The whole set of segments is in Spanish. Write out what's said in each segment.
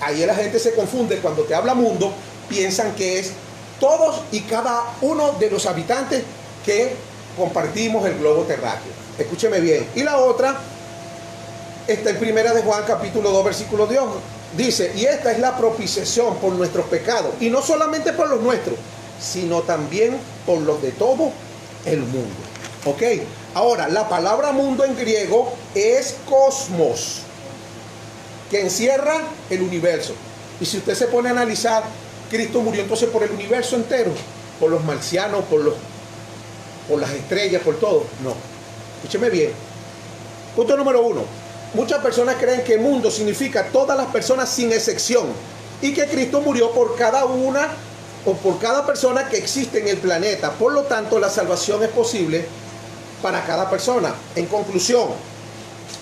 ahí la gente se confunde cuando te habla mundo, piensan que es todos y cada uno de los habitantes que compartimos el globo terráqueo. Escúcheme bien. Y la otra está en Primera de Juan capítulo 2 versículo 2. Dice, y esta es la propiciación por nuestros pecados, y no solamente por los nuestros, sino también por los de todo el mundo. ¿Ok? Ahora, la palabra mundo en griego es cosmos, que encierra el universo. Y si usted se pone a analizar, Cristo murió entonces por el universo entero, por los marcianos, por las estrellas, por todo. No. Escúcheme bien. Punto número 1. Muchas personas creen que mundo significa todas las personas sin excepción, y que Cristo murió por cada una o por cada persona que existe en el planeta. Por lo tanto, la salvación es posible para cada persona. En conclusión,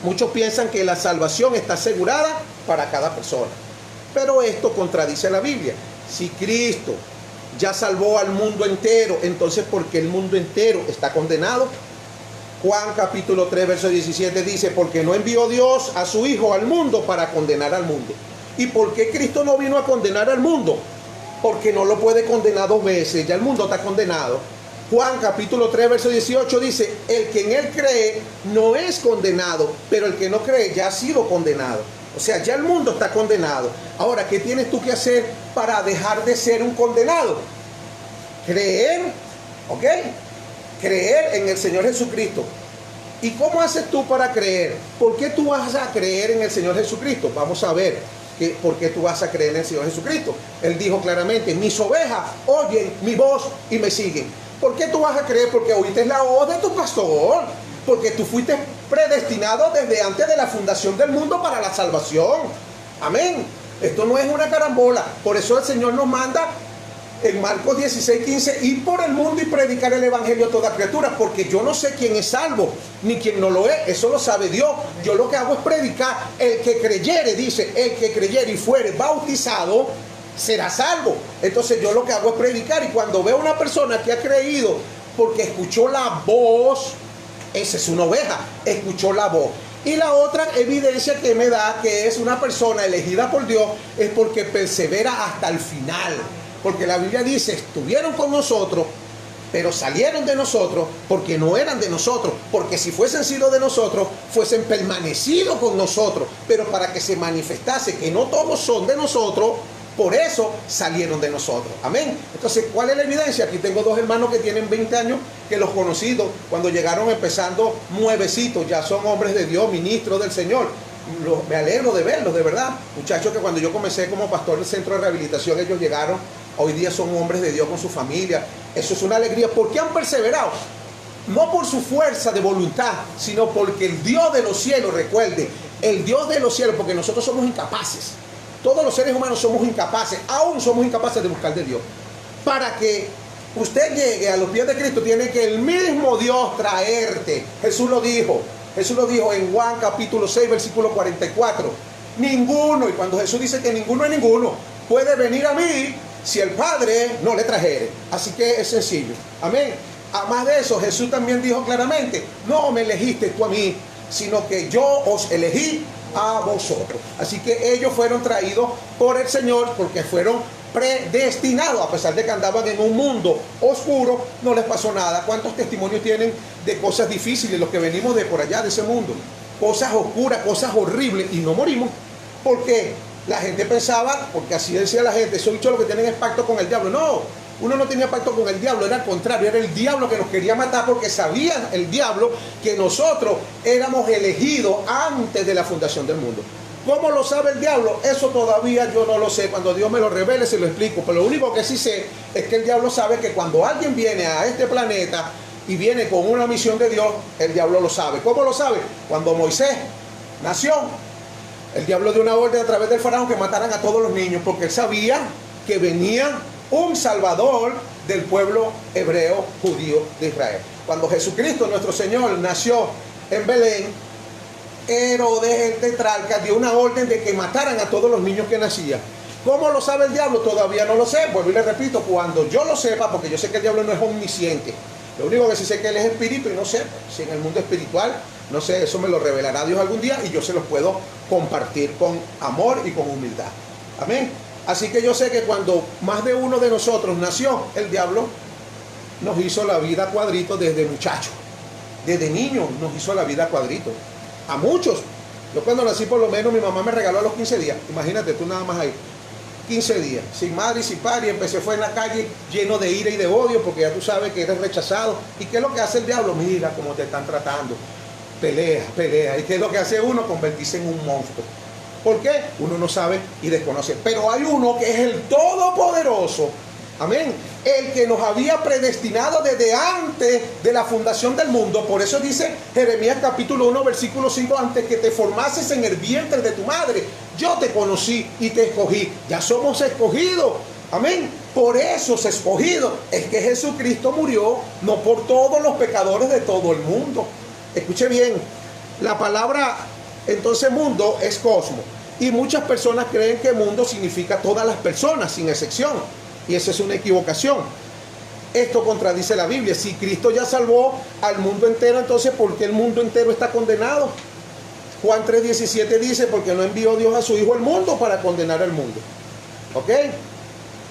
muchos piensan que la salvación está asegurada para cada persona, pero esto contradice la Biblia. Si Cristo ya salvó al mundo entero, entonces ¿por qué el mundo entero está condenado? Juan capítulo 3 verso 17 dice, porque no envió Dios a su Hijo al mundo para condenar al mundo. ¿Y por qué Cristo no vino a condenar al mundo? Porque no lo puede condenar dos veces, ya el mundo está condenado. Juan capítulo 3 verso 18 dice, el que en él cree no es condenado, pero el que no cree ya ha sido condenado. O sea, ya el mundo está condenado. Ahora, ¿qué tienes tú que hacer para dejar de ser un condenado? Creer, ¿ok? Creer en el Señor Jesucristo. ¿Y cómo haces tú para creer? ¿Por qué tú vas a creer en el Señor Jesucristo? Vamos a ver por qué tú vas a creer en el Señor Jesucristo. Él dijo claramente, mis ovejas oyen mi voz y me siguen. ¿Por qué tú vas a creer? Porque oíste la voz de tu pastor. Porque tú fuiste predestinado desde antes de la fundación del mundo para la salvación. Amén. Esto no es una carambola. Por eso el Señor nos manda en Marcos 16:15, ir por el mundo y predicar el evangelio a toda criatura, porque yo no sé quién es salvo, ni quién no lo es, eso lo sabe Dios. Yo lo que hago es predicar. El que creyere, dice, el que creyere y fuere bautizado, será salvo. Entonces yo lo que hago es predicar, y cuando veo una persona que ha creído porque escuchó la voz, esa es una oveja, escuchó la voz. Y la otra evidencia que me da que es una persona elegida por Dios es porque persevera hasta el final. Porque la Biblia dice, estuvieron con nosotros, pero salieron de nosotros porque no eran de nosotros. Porque si fuesen sido de nosotros, fuesen permanecido con nosotros. Pero para que se manifestase que no todos son de nosotros, por eso salieron de nosotros. Amén. Entonces, ¿cuál es la evidencia? Aquí tengo dos hermanos que tienen 20 años, que los conocí cuando llegaron empezando nuevecitos. Ya son hombres de Dios, ministros del Señor. Me alegro de verlos, de verdad. Muchachos que cuando yo comencé como pastor del centro de rehabilitación, ellos llegaron. Hoy día son hombres de Dios con su familia. Eso es una alegría. ¿Por qué han perseverado? No por su fuerza de voluntad, sino porque el Dios de los cielos, recuerde, el Dios de los cielos, porque nosotros somos incapaces. Todos los seres humanos somos incapaces, aún somos incapaces de buscar de Dios. Para que usted llegue a los pies de Cristo, tiene que el mismo Dios traerte. Jesús lo dijo en Juan capítulo 6, versículo 44. Ninguno, y cuando Jesús dice que ninguno es ninguno, puede venir a mí si el Padre no le trajere. Así que es sencillo. Amén. Además de eso, Jesús también dijo claramente, no me elegiste tú a mí, sino que yo os elegí a vosotros. Así que ellos fueron traídos por el Señor porque fueron predestinados. A pesar de que andaban en un mundo oscuro, no les pasó nada. ¿Cuántos testimonios tienen de cosas difíciles los que venimos de por allá, de ese mundo? Cosas oscuras, cosas horribles, y no morimos. ¿Por qué? La gente pensaba, porque así decía la gente, esos bichos lo que tienen es pacto con el diablo. No, uno no tenía pacto con el diablo, era al contrario, era el diablo que nos quería matar, porque sabía el diablo que nosotros éramos elegidos antes de la fundación del mundo. ¿Cómo lo sabe el diablo? Eso todavía yo no lo sé. Cuando Dios me lo revele se lo explico, pero lo único que sí sé es que el diablo sabe que cuando alguien viene a este planeta y viene con una misión de Dios, el diablo lo sabe. ¿Cómo lo sabe? Cuando Moisés nació, el diablo dio una orden a través del faraón que mataran a todos los niños, porque él sabía que venía un salvador del pueblo hebreo judío de Israel. Cuando Jesucristo, nuestro Señor, nació en Belén, Herodes el tetrarca dio una orden de que mataran a todos los niños que nacían. ¿Cómo lo sabe el diablo? Todavía no lo sé. Vuelvo y le repito, cuando yo lo sepa, porque yo sé que el diablo no es omnisciente. Lo único que sí sé que él es espíritu, y no sé si en el mundo espiritual, no sé, eso me lo revelará Dios algún día y yo se los puedo compartir con amor y con humildad. Amén. Así que yo sé que cuando más de uno de nosotros nació, el diablo nos hizo la vida a cuadritos desde muchachos. Desde niños nos hizo la vida a cuadritos. A muchos. Yo cuando nací, por lo menos, mi mamá me regaló a los 15 días. Imagínate tú nada más ahí. 15 días, sin madre y sin padre, y empecé fue en la calle lleno de ira y de odio, porque ya tú sabes que eres rechazado. ¿Y qué es lo que hace el diablo? Mira cómo te están tratando. Pelea, pelea. ¿Y qué es lo que hace uno? Convertirse en un monstruo. ¿Por qué? Uno no sabe y desconoce. Pero hay uno que es el Todopoderoso. Amén. El que nos había predestinado desde antes de la fundación del mundo. Por eso dice Jeremías capítulo 1, versículo 5, antes que te formases en el vientre de tu madre, yo te conocí y te escogí. Ya somos escogidos. Amén. Por esos escogidos es que Jesucristo murió, no por todos los pecadores de todo el mundo. Escuche bien, la palabra entonces mundo es cosmos. Y muchas personas creen que mundo significa todas las personas, sin excepción. Y eso es una equivocación. Esto contradice la Biblia. Si Cristo ya salvó al mundo entero, entonces ¿por qué el mundo entero está condenado? Juan 3:17 dice, porque no envió Dios a su Hijo al mundo para condenar al mundo. ¿Ok?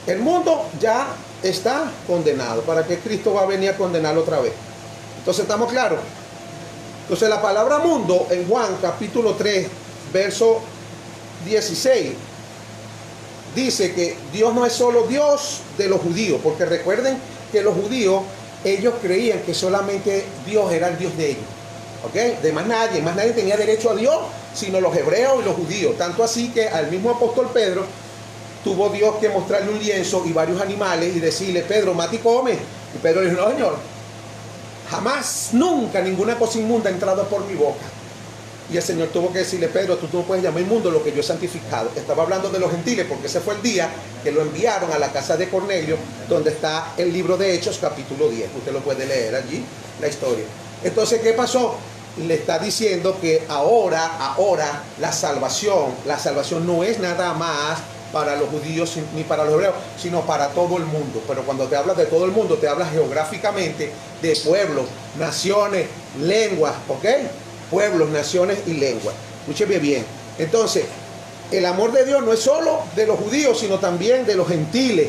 El mundo ya está condenado. ¿Para qué Cristo va a venir a condenarlo otra vez? Entonces, ¿estamos claros? Entonces, la palabra mundo en Juan capítulo 3, verso 16, dice que Dios no es solo Dios de los judíos, porque recuerden que los judíos, ellos creían que solamente Dios era el Dios de ellos. ¿Ok? De más nadie tenía derecho a Dios, sino los hebreos y los judíos. Tanto así que al mismo apóstol Pedro, tuvo Dios que mostrarle un lienzo y varios animales y decirle, Pedro, mata y come. Y Pedro le dijo, no, Señor, jamás, nunca, ninguna cosa inmunda ha entrado por mi boca. Y el Señor tuvo que decirle, Pedro, tú no puedes llamar inmundo lo que yo he santificado. Estaba hablando de los gentiles, porque ese fue el día que lo enviaron a la casa de Cornelio, donde está el libro de Hechos, capítulo 10. Usted lo puede leer allí, la historia. Entonces, ¿qué pasó? Le está diciendo que ahora la salvación no es nada más para los judíos ni para los hebreos, sino para todo el mundo. Pero cuando te hablas de todo el mundo, te hablas geográficamente de pueblos, naciones, lenguas, ¿ok? Pueblos, naciones y lenguas. Escúcheme bien. Entonces, el amor de Dios no es solo de los judíos, sino también de los gentiles.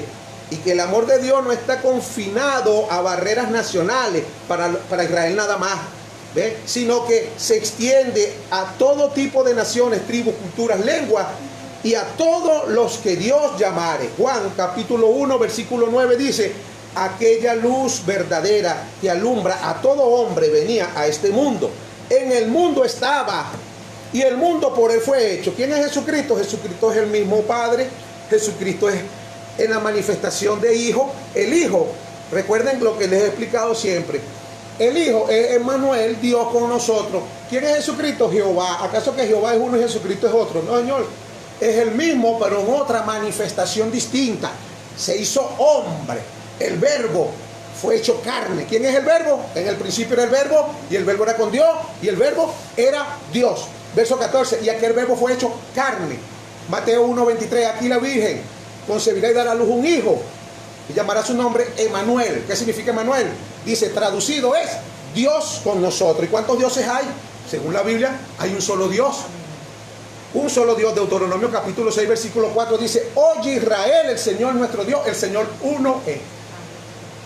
Y que el amor de Dios no está confinado a barreras nacionales para Israel nada más, ¿ve? Sino que se extiende a todo tipo de naciones, tribus, culturas, lenguas y a todos los que Dios llamare. Juan capítulo 1, versículo 9 dice, aquella luz verdadera que alumbra a todo hombre venía a este mundo. En el mundo estaba y el mundo por él fue hecho. ¿Quién es Jesucristo? Jesucristo es el mismo Padre. Jesucristo es en la manifestación de Hijo. El Hijo, recuerden lo que les he explicado siempre. El Hijo es Emmanuel, Dios con nosotros. ¿Quién es Jesucristo? Jehová. ¿Acaso que Jehová es uno y Jesucristo es otro? No, Señor. Es el mismo, pero en otra manifestación distinta. Se hizo hombre. El Verbo fue hecho carne. ¿Quién es el Verbo? En el principio era el Verbo, y el Verbo era con Dios, y el Verbo era Dios. Verso 14, y aquel Verbo fue hecho carne. Mateo 1:23, aquí la Virgen concebirá y dará a luz un hijo, y llamará su nombre Emmanuel. ¿Qué significa Emmanuel? Dice, traducido es Dios con nosotros. ¿Y cuántos dioses hay? Según la Biblia, hay un solo Dios. Un solo Dios. Deuteronomio capítulo 6, versículo 4 dice, oye Israel, el Señor nuestro Dios, el Señor uno es.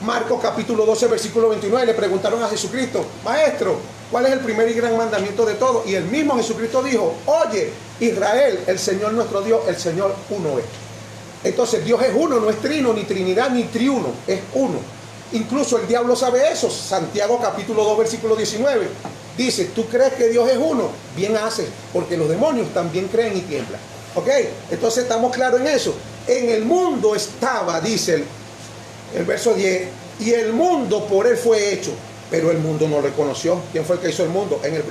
Marcos capítulo 12, versículo 29, le preguntaron a Jesucristo, Maestro, ¿cuál es el primer y gran mandamiento de todo? Y el mismo Jesucristo dijo, oye Israel, el Señor nuestro Dios, el Señor uno es. Entonces Dios es uno, no es trino, ni trinidad, ni triuno, es uno. Incluso el diablo sabe eso. Santiago capítulo 2, versículo 19 dice, ¿tú crees que Dios es uno? Bien haces, porque los demonios también creen y tiemblan. ¿Ok? Entonces estamos claros en eso. En el mundo estaba, dice el verso 10, y el mundo por él fue hecho, pero el mundo no lo reconoció. ¿Quién fue el que hizo el mundo? En el